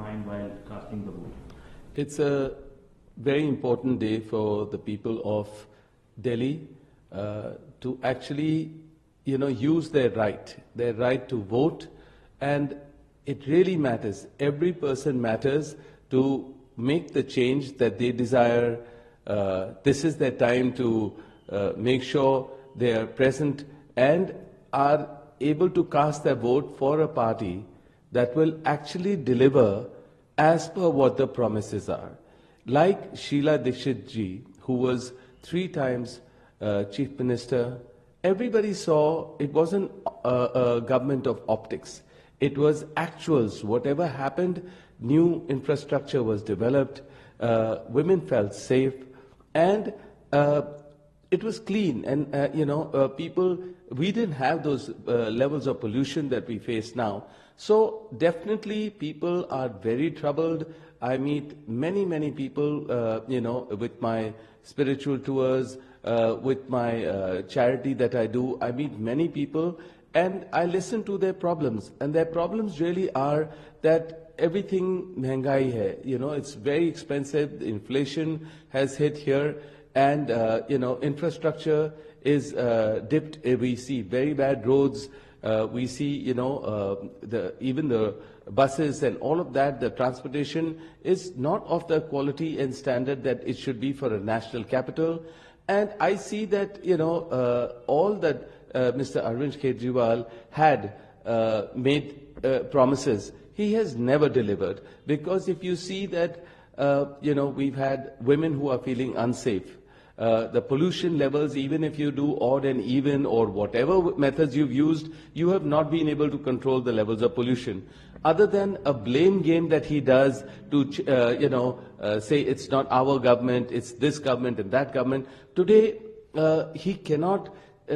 mind while casting the vote? It's a very important day for the people of Delhi to actually, use their right to vote, and it really matters. Every person matters to make the change that they desire. This is their time to make sure they are present and are able to cast their vote for a party that will actually deliver as per what the promises are. Like Sheila Dikshit ji, who was 3 times Chief Minister, everybody saw it wasn't a government of optics. It was actuals. Whatever happened, new infrastructure was developed, women felt safe, and it was clean. And, people, we didn't have those levels of pollution that we face now. So definitely people are very troubled. I meet many, many people, with my spiritual tours, with my charity that I do. I meet many people and I listen to their problems. And their problems really are that everything mehengai hai. It's very expensive. The inflation has hit here. And, infrastructure is dipped. We see very bad roads. We see, even the buses and all of that, the transportation is not of the quality and standard that it should be for a national capital. And I see that, all that Mr. Arvind Kejriwal had made promises, he has never delivered. Because if you see that, we've had women who are feeling unsafe. The pollution levels, even if you do odd and even or whatever methods you've used, you have not been able to control the levels of pollution. Other than a blame game that he does to, say it's not our government, it's this government and that government. Today, he cannot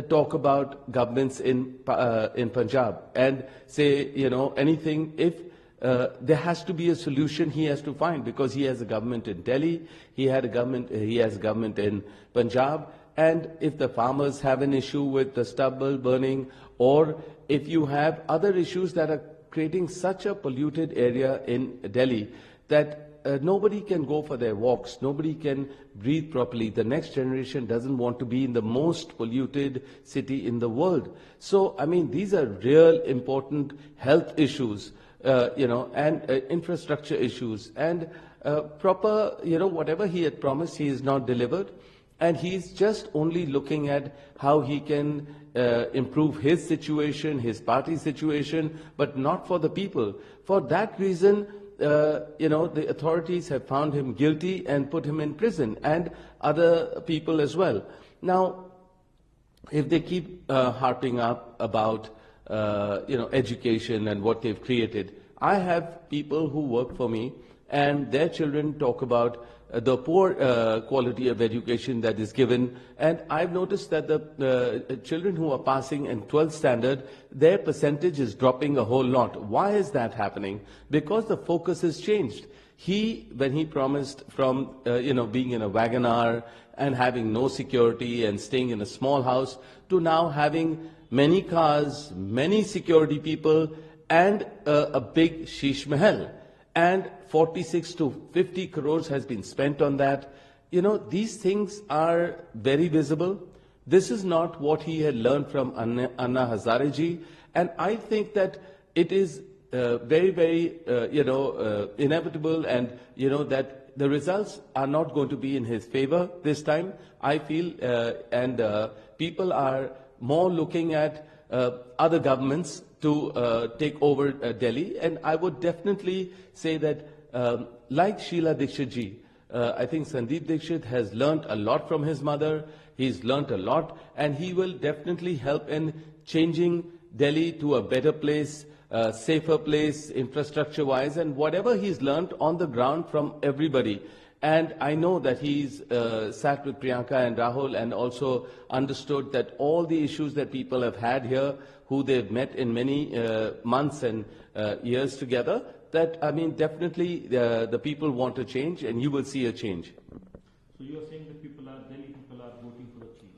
talk about governments in Punjab and say, anything if there has to be a solution he has to find, because he has a government in Delhi, he has a government in Punjab, and if the farmers have an issue with the stubble burning, or if you have other issues that are creating such a polluted area in Delhi that nobody can go for their walks, nobody can breathe properly. The next generation doesn't want to be in the most polluted city in the world. So, these are real important health issues. And infrastructure issues, and proper, whatever he had promised, he has not delivered. And he's just only looking at how he can improve his situation, his party situation, but not for the people. For that reason, the authorities have found him guilty and put him in prison, and other people as well. Now, if they keep harping up about education and what they've created. I have people who work for me and their children talk about the poor quality of education that is given. And I've noticed that the children who are passing in 12th standard, their percentage is dropping a whole lot. Why is that happening? Because the focus has changed. When he promised from, being in a Wagoner and having no security and staying in a small house, to now having many cars, many security people, and a big Sheesh Mahal. And 46 to 50 crores has been spent on that. These things are very visible. This is not what he had learned from Anna Hazare ji. And I think that it is very, very, inevitable, and, that the results are not going to be in his favor this time, I feel, and people are more looking at other governments to take over Delhi. And I would definitely say that, like Sheila Dikshit ji, I think Sandeep Dikshit has learnt a lot from his mother. He's learnt a lot, and he will definitely help in changing Delhi to a better place, safer place, infrastructure-wise, and whatever he's learnt on the ground from everybody. And I know that he's sat with Priyanka and Rahul and also understood that all the issues that people have had here, who they've met in many months and years together, that, definitely the people want a change, and you will see a change. So you are saying that Delhi people are voting for a change?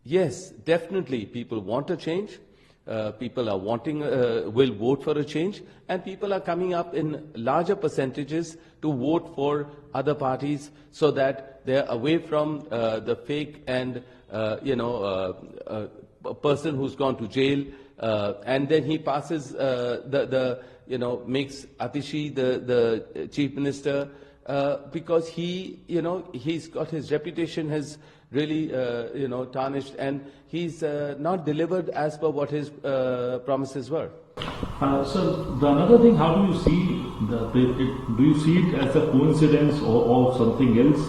Yes, definitely people want a change. People are wanting, will vote for a change, and people are coming up in larger percentages to vote for other parties so that they're away from the fake and, a person who's gone to jail, and then he passes makes Atishi the chief minister, because he's got his reputation has really, tarnished, and he's not delivered as per what his promises were. So another thing, how do you see do you see it as a coincidence or something else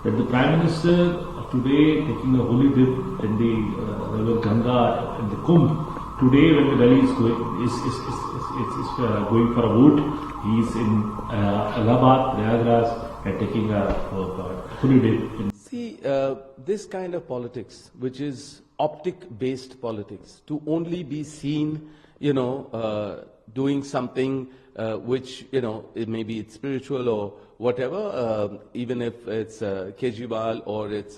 that the Prime Minister today taking a holy dip in the river Ganga and the Kumbh today when the rally is going for a vote, he is in Allahabad, Prayagraj, and taking a holy dip. See, this kind of politics, which is optic-based politics, to only be seen, doing something which, it maybe it's spiritual or whatever, even if it's Kejriwal or it's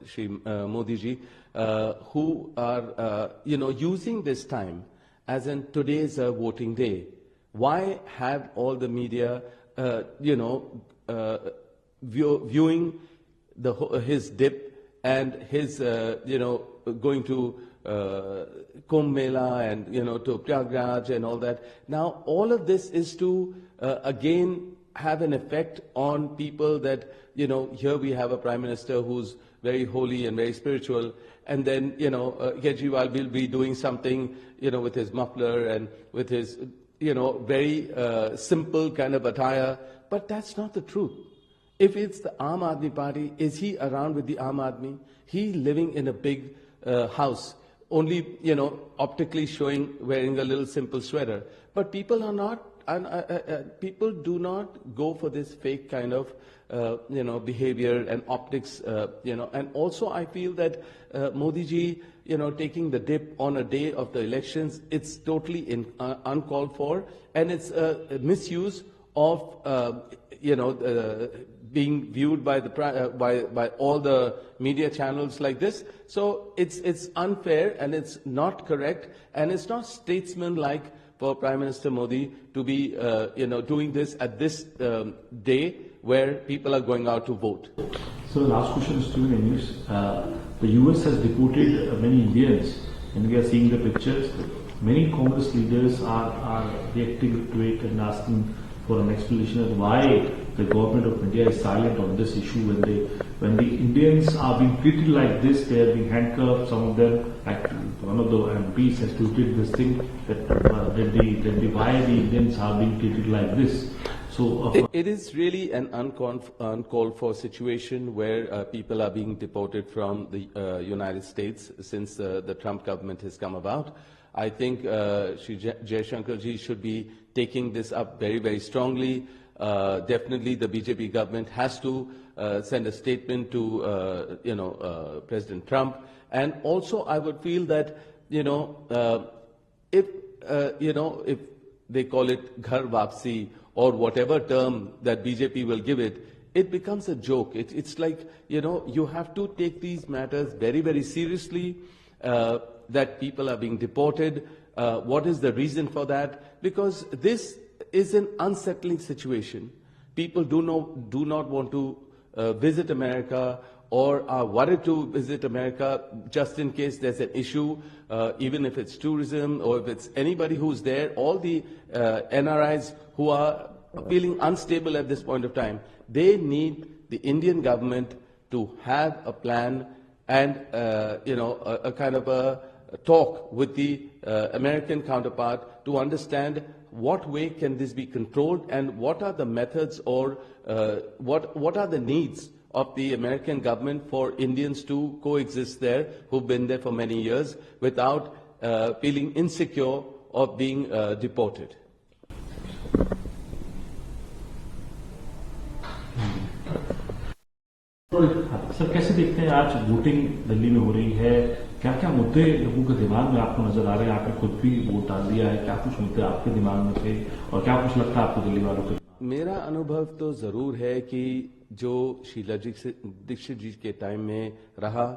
Shri Modi ji, who are, using this time as in today's voting day. Why have all the media, viewing his dip and his, going to Kumbh Mela and, to Prayagraj and all that. Now, all of this is to, again, have an effect on people that, here we have a Prime Minister who's very holy and very spiritual, and then, Kejriwal will be doing something, with his muffler and with his, very simple kind of attire. But that's not the truth. If it's the Aam Aadmi Party, is he around with the Aam Aadmi? He living in a big house, only, optically showing, wearing a little simple sweater. But people are not, people do not go for this fake kind of, behavior and optics, And also I feel that Modi ji, taking the dip on a day of the elections, it's totally uncalled for, and it's a misuse of, being viewed by the by all the media channels like this. So it's unfair and it's not correct, and it's not statesmanlike for Prime Minister Modi to be doing this at this day where people are going out to vote. So the last question is to you, Anish. The US has deported many Indians, and we are seeing the pictures. Many Congress leaders are reacting to it and asking for an explanation of why the government of India is silent on this issue when the Indians are being treated like this. They are being handcuffed. Some of them, like one of the MPs has tweeted this thing that why the Indians are being treated like this. So it is really an uncalled for situation where people are being deported from the United States since the Trump government has come about. I think Shri Jaishankar ji should be taking this up very, very strongly. Definitely the BJP government has to send a statement to, President Trump. And also I would feel that, if they call it Ghar Vapsi or whatever term that BJP will give it, it becomes a joke. It's like, you have to take these matters very, very seriously. That people are being deported. What is the reason for that? Because this is an unsettling situation. People do not want to visit America or are worried to visit America just in case there's an issue, even if it's tourism or if it's anybody who's there. All the NRIs who are feeling unstable at this point of time, they need the Indian government to have a plan and, a kind of a talk with the American counterpart to understand what way can this be controlled and what are the methods or what are the needs of the American government for Indians to coexist there who've been there for many years without feeling insecure of being deported. Sir कैसे देखते हैं आज voting Delhi में हो रही है, क्या क्या मुद्दे लोगों के दिमाग में आपको नजर आ रहे हैं? आपने खुद भी वोट डाल दिया है, क्या कुछ मुद्दे आपके दिमाग में थे और क्या कुछ लगता है आपको दिल्ली वालों के? मेरा अनुभव तो जरूर है कि जो शीला दीक्षित जी के टाइम में रहा,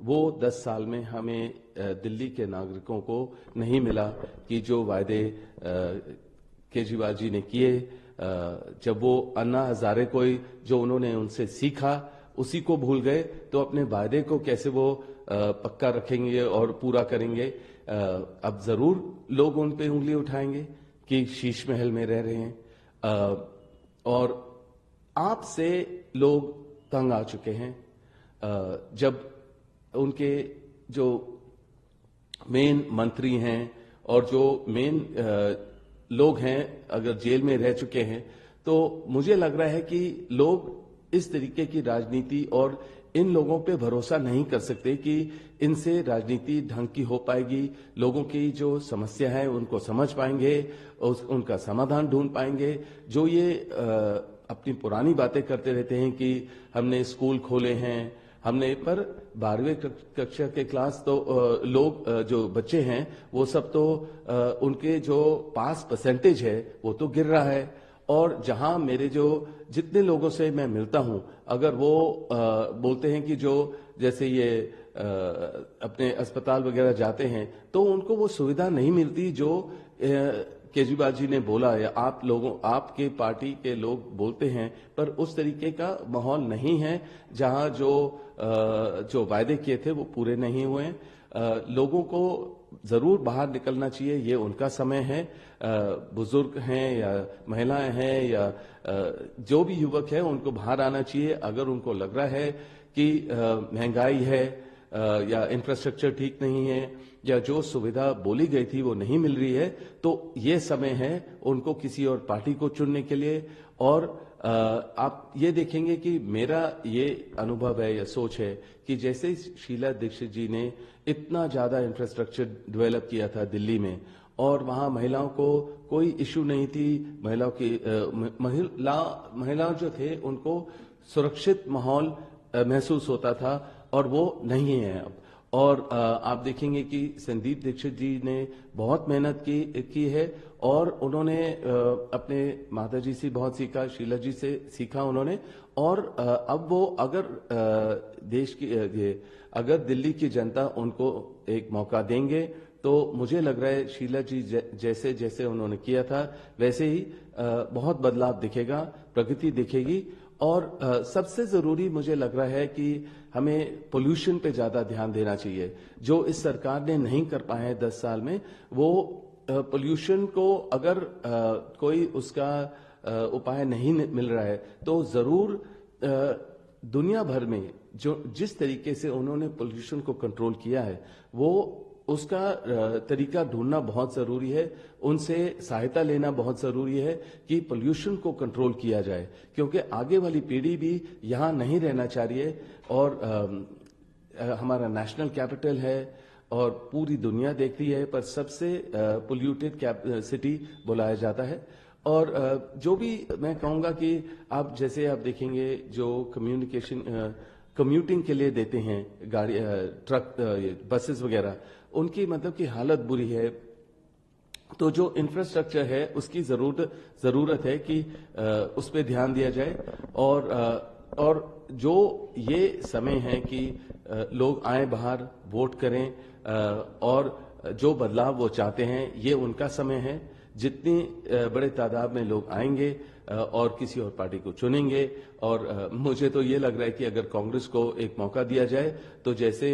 वो 10 साल में हमें दिल्ली के नागरिकों को नहीं मिला कि जो वायदे केजरीवाल जी ने किए, जब वो अन्ना हजारे को जो उन्होंने उनसे सीखा उसी को भूल गए, तो अपने वायदे को कैसे वो पक्का रखेंगे और पूरा करेंगे। अब जरूर लोग उन पे उंगली उठाएंगे कि शीश महल में रह रहे हैं, और आपसे लोग तंग आ चुके हैं। जब उनके जो मेन मंत्री हैं और जो मेन लोग हैं अगर जेल में रह चुके हैं, तो मुझे लग रहा है कि लोग इस तरीके की राजनीति और इन लोगों पे भरोसा नहीं कर सकते कि इनसे राजनीति ढंग की हो पाएगी, लोगों की जो समस्या है उनको समझ पाएंगे, उनका समाधान ढूंढ पाएंगे। जो ये अपनी पुरानी बातें करते रहते हैं कि हमने स्कूल खोले हैं, हमने, पर 12वीं कक्षा के क्लास तो लोग जो बच्चे हैं वो सब तो उनके जो पास परसेंटेज है वो तो गिर रहा है। और जहां मेरे जो जितने लोगों से मैं मिलता हूं, अगर वो बोलते हैं कि जो जैसे ये अपने अस्पताल वगैरह जाते हैं तो उनको वो सुविधा नहीं मिलती जो केजरीवाल जी ने बोला या आप लोगों, आपके पार्टी के लोग बोलते हैं, पर उस तरीके का माहौल नहीं है जहां जो वायदे किए थे वो पूरे नहीं हुए। लोगों को जरूर बाहर निकलना चाहिए, ये उनका समय है। बुजुर्ग हैं या महिलाएं हैं या जो भी युवक है उनको बाहर आना चाहिए। अगर उनको लग रहा है कि महंगाई है या इंफ्रास्ट्रक्चर ठीक नहीं है या जो सुविधा बोली गई थी वो नहीं मिल रही है, तो ये समय है उनको किसी और पार्टी को चुनने के लिए। और आप ये देखेंगे कि मेरा ये अनुभव है या सोच है कि जैसे शीला दीक्षित जी ने इतना ज्यादा इंफ्रास्ट्रक्चर डेवलप किया था दिल्ली में, और वहां महिलाओं को कोई इश्यू नहीं थी, महिलाओं की महिलाओं जो थे उनको सुरक्षित माहौल महसूस होता था, और वो नहीं है अब। और आप देखेंगे कि संदीप दीक्षित जी ने बहुत मेहनत की है और उन्होंने अपने माता जी से बहुत सीखा, शीला जी से सीखा उन्होंने। और अब वो अगर देश की अगर दिल्ली की जनता उनको एक मौका देंगे तो मुझे लग रहा है शीला जी जैसे जैसे उन्होंने किया था वैसे ही बहुत बदलाव दिखेगा, प्रगति दिखेगी। और सबसे जरूरी मुझे लग रहा है कि हमें पोल्यूशन पे ज्यादा ध्यान देना चाहिए, जो इस सरकार ने नहीं कर पाए हैं 10 साल में। वो पोल्यूशन को अगर कोई उसका उपाय नहीं मिल रहा है तो जरूर दुनिया भर में जो जिस तरीके से उन्होंने पोल्यूशन को कंट्रोल किया है वो उसका तरीका ढूंढना बहुत जरूरी है, उनसे सहायता लेना बहुत जरूरी है कि पोल्यूशन को कंट्रोल किया जाए, क्योंकि आगे वाली पीढ़ी भी यहां नहीं रहना चाहिए। और हमारा नेशनल कैपिटल है और पूरी दुनिया देखती है, पर सबसे पोल्यूटेड सिटी बुलाया जाता है। और जो भी मैं कहूंगा कि आप जैसे आप देखेंगे जो कम्यूटिंग के लिए देते हैं गाड़ी, ट्रक, बसेस वगैरह, उनकी मतलब की हालत बुरी है। तो जो इंफ्रास्ट्रक्चर है उसकी जरूरत है कि उस पर ध्यान दिया जाए। और जो ये समय है कि लोग आए बाहर वोट करें और जो बदलाव वो चाहते हैं ये उनका समय है। जितनी बड़े तादाद में लोग आएंगे और किसी और पार्टी को चुनेंगे। और मुझे तो ये लग रहा है कि अगर कांग्रेस को एक मौका दिया जाए तो जैसे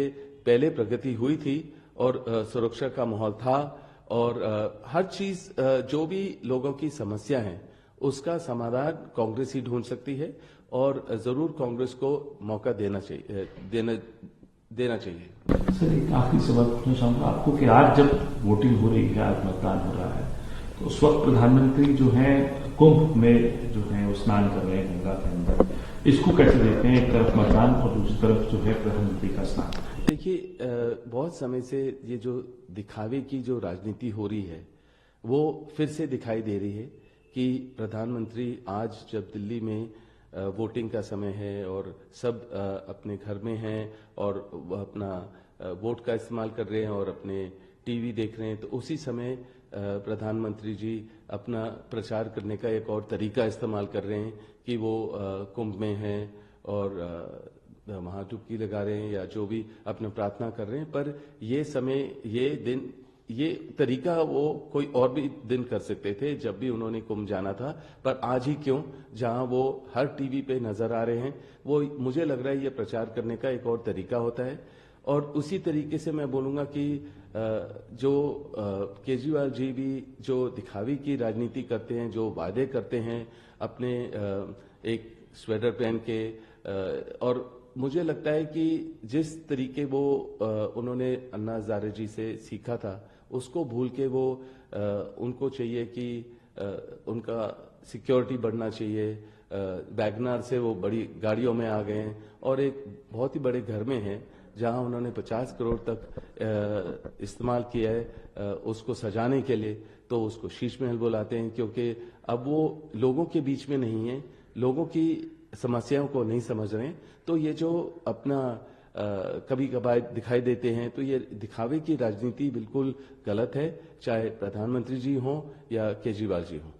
पहले प्रगति हुई थी और सुरक्षा का माहौल था और हर चीज जो भी लोगों की समस्या है उसका समाधान कांग्रेस ही ढूंढ सकती है। और जरूर कांग्रेस को मौका देना चाहिए। सर एक आखिरी सवाल पूछना चाहूंगा आपको कि आज जब वोटिंग हो रही है, आज मतदान हो रहा है, तो उस वक्त प्रधानमंत्री जो है कुंभ में जो है वो स्नान कर रहे हैं गंगा के अंदर, इसको कैसे देखते हैं? एक तरफ मतदान और दूसरी तरफ जो है प्रधानमंत्री का स्नान। देखिए, बहुत समय से ये जो दिखावे की जो राजनीति हो रही है वो फिर से दिखाई दे रही है कि प्रधानमंत्री आज जब दिल्ली में वोटिंग का समय है और सब अपने घर में हैं और अपना वोट का इस्तेमाल कर रहे हैं और अपने टीवी देख रहे हैं, तो उसी समय प्रधानमंत्री जी अपना प्रचार करने का एक और तरीका इस्तेमाल कर रहे हैं कि वो कुंभ में हैं और वहां डुबकी लगा रहे हैं या जो भी अपना प्रार्थना कर रहे हैं, पर ये समय, ये दिन, ये तरीका वो कोई और भी दिन कर सकते थे जब भी उन्होंने कुंभ जाना था, पर आज ही क्यों, जहां वो हर टीवी पे नजर आ रहे हैं, वो मुझे लग रहा है ये प्रचार करने का एक और तरीका होता है। और उसी तरीके से मैं बोलूंगा कि जो केजरीवाल जी भी जो दिखावी की राजनीति करते हैं, जो वादे करते हैं अपने एक स्वेटर पहन के, और मुझे लगता है कि जिस तरीके वो उन्होंने अन्ना हजारे जी से सीखा था, उसको भूल के वो उनको चाहिए कि उनका सिक्योरिटी बढ़ना चाहिए। वैगनार से वो बड़ी गाड़ियों में आ गए हैं और एक बहुत ही बड़े घर में हैं जहां उन्होंने 50 करोड़ तक इस्तेमाल किया है उसको सजाने के लिए, तो उसको शीश महल बुलाते हैं, क्योंकि अब वो लोगों के बीच में नहीं है, लोगों की समस्याओं को नहीं समझ रहे हैं। तो ये जो अपना कभी कभार दिखाई देते हैं, तो ये दिखावे की राजनीति बिल्कुल गलत है, चाहे प्रधानमंत्री जी हों या केजरीवाल जी हों।